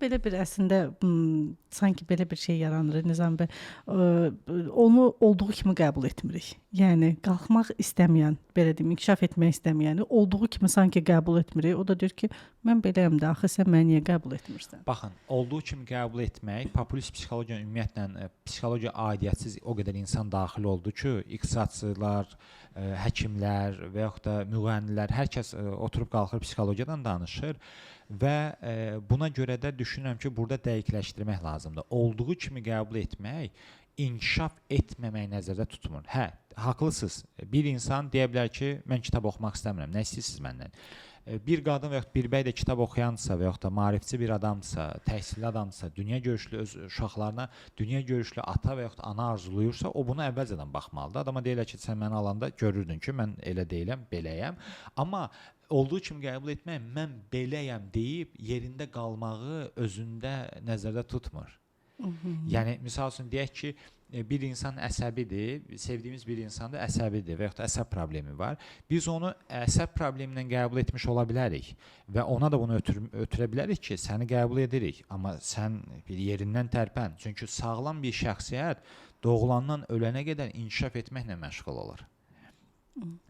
belə bir əslində sanki belə bir şey yaranır Nizam bəy. Onu olduğu kimi qəbul etmirik. Yəni qalxmaq istəməyən, belə deyim, inkişaf etmək istəməyəni olduğu kimi sanki qəbul etmirik. O da deyir ki, mən beləyəm də, axı sən məni niyə qəbul etmirsən? Baxın, olduğu kimi qəbul etmək, populist psixologiya ümumiyyətlə psixologiya aidiyyətsiz o qədər insan daxil oldu ki, iqtisadçılar, həkimlər və yaxud da müğənnilər, hər kəs oturub qalxır psixologiyadan danışır və buna görə də düşünürəm ki, burada dəqiqləşdirmək lazımdır. Olduğu kimi qəbul etmək inkişaf etməmək nəzərdə tutmur. Hə, haqlısınız. Bir insan deyə bilər ki, mən kitab oxumaq istəmirəm. Nə istəyirsiniz məndən? Bir qadın və yaxud bir bəy də kitab oxuyansa və yaxud da maarifçi bir adamsa, təhsilli adamsa, dünya görüşlü öz uşaqlarına dünya görüşlü ata və yaxud ana arzulayırsa, o buna əvvəlcədən baxmalıdır. Adama deyirlər ki, sən məni alanda görürdün ki, mən elə deyiləm, beləyəm. Amma olduğu kimi qəbul etmək, mən beləyəm deyib yerində qalmağı özündə nəzərdə tutmur. Yəni, misal üçün deyək ki, bir insan əsəbidir, sevdiyimiz bir insan da əsəbidir və yaxud da əsəb problemi var. Biz onu əsəb problemindən qəbul etmiş ola bilərik və ona da bunu ötürə bilərik ki, səni qəbul edirik, amma sən bir yerindən tərpən. Çünki sağlam bir şəxsiyyət doğulandan ölənə qədər inkişaf etməklə məşğul olur.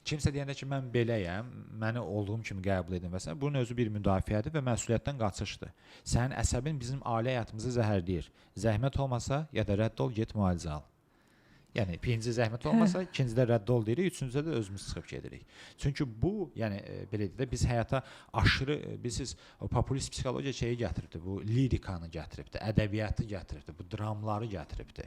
Kimsə deyəndə ki, mən beləyəm, məni olduğum kimi qəbul edin və s. Bunun özü bir müdafiədir və məsuliyyətdən qaçışdır. Sənin əsəbin bizim ailə həyatımızı zəhərləyir. Zəhmət olmasa, ya da rədd ol, get müalicə al. Yəni, birinci zəhmət olmasa, ikincidə rədd ol deyirik, üçüncüdə də özümüz çıxıb gedirik. Çünki bu, yəni, belə deyək də, biz həyata aşırı, bilirsiniz, populist psixologiya şeyi gətiribdir, bu lirikanı gətiribdir, ədəbiyyatı gətiribdir, bu dramları gətiribdir.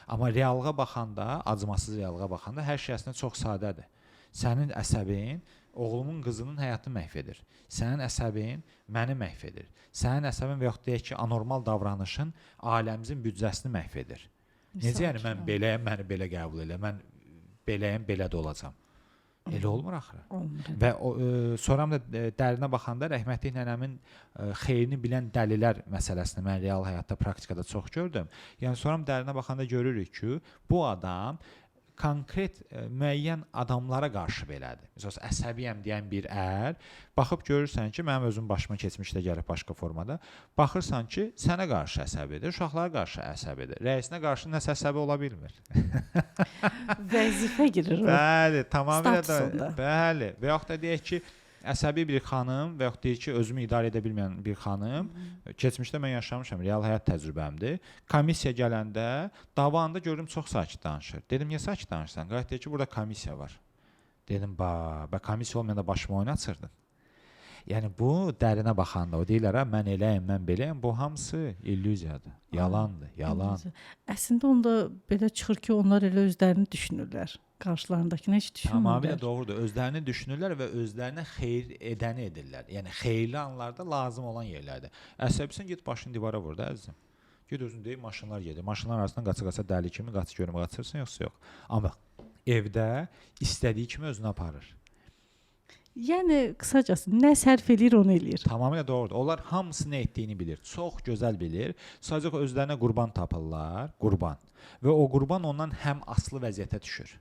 Amma reallığa baxanda, acımasız reallığa baxanda hər şey əslində çox sadədir. Sənin əsəbin oğlumun qızının həyatını məhv edir. Sənin əsəbin məni məhv edir. Sənin əsəbin və yaxud deyək ki, anormal davranışın ailəmizin büdcəsini məhv edir. Necə yəni mən beləyəm, məni belə qəbul elə, mən beləyəm, belə də olacam. Elə olmur axırı. Və sonra da dərinə baxanda rəhmətli nənəmin xeyrini bilən dəlilər məsələsini mən real həyatda, praktikada çox gördüm. Yəni sonra dərinə baxanda görürük ki, bu adam konkret müəyyən adamlara qarşı belədir. Məsələn, əsəbiyəm deyən bir ər, baxıb görürsən ki, mənim özüm başıma keçmişdə gəlib başqa formada, baxırsan ki, sənə qarşı əsəbidir, uşaqlara qarşı əsəbidir, rəisinə qarşı nəsə əsəbi ola bilmir. Vəzifə girir o. Bəli, tamamilə da. Bəli, və yaxud da deyək ki, əsəbi bir xanım və yaxud deyir ki, özümü idarə edə bilməyən bir xanım, keçmişdə mən yaşamışam, real həyat təcrübəmdir. Komissiya gələndə davanda gördüm çox sakit danışır. Dedim, niyə sakit danışırsan? Qayət deyir ki, burada komissiya var. Dedim, komissiya olmayanda başımı oynatırdın. Yəni, bu dərinə baxanda, o deyirlər, mən eləyəm, mən beləyəm, bu hamısı illüziyadır, yalandır, yalan. Əslində onda belə çıxır ki, onlar elə özlərini düşünürlər. Qarşılarındakını heç düşünmürlər. Tamamilə doğrudur. Özlərini düşünürlər və özlərinə xeyir edəni edirlər. Yəni, xeyirli anlarda lazım olan yerlərdə. Əsəbisən, get başını divara vur da, əzizim. Get özün deyib, maşınlar gedir. Maşınlar arasından qaça-qaça dəli kimi, qaça görümə qaçırsın, yoxsa yox. Amma evdə istədiyi kimi özünü aparır. Yəni, qısacası, nə sərf eləyir, onu eləyir. Tamamilə doğrudur. Onlar hamısı nə etdiyini bilir. Çox gözəl bilir. Sadəcə özlərinə qurban tapırlar, qurban. Və o qurban ondan həm asılı vəziyyətə düşür.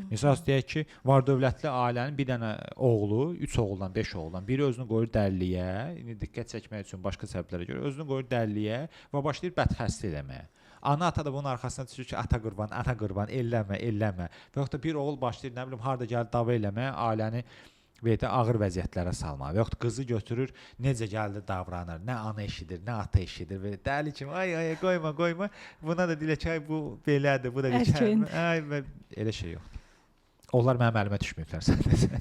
Misal deyək ki, var dövlətli ailənin bir dənə oğlu, 3 oğuldan, 5 oğuldan, biri özünü qoyur dəliliyə, diqqət çəkmək üçün başqa səbəblərə görə özünü qoyur dəliliyə və başlayır bədxəstə eləməyə. Ana ata da bunun arxasına düşür ki, ata qurban, elləmə, elləmə. Və yaxud da bir oğul başlayır, nə bilim, harda gəlir dava eləməyə, ailəni və ya ağır vəziyyətlərə salmağa. Və yaxud qızı götürür, necə gəldi davranır, nə ana eşidir, nə ata eşidir və dəli kimi, ay, qoyma, buna da deyək ki, bu belədir, bu da deyək ki, elə şey yoxdur. Onlar mənim əlimə düşməyiblər sadəcə.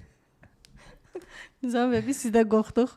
Nizam bəy, biz sizdən qorxduq.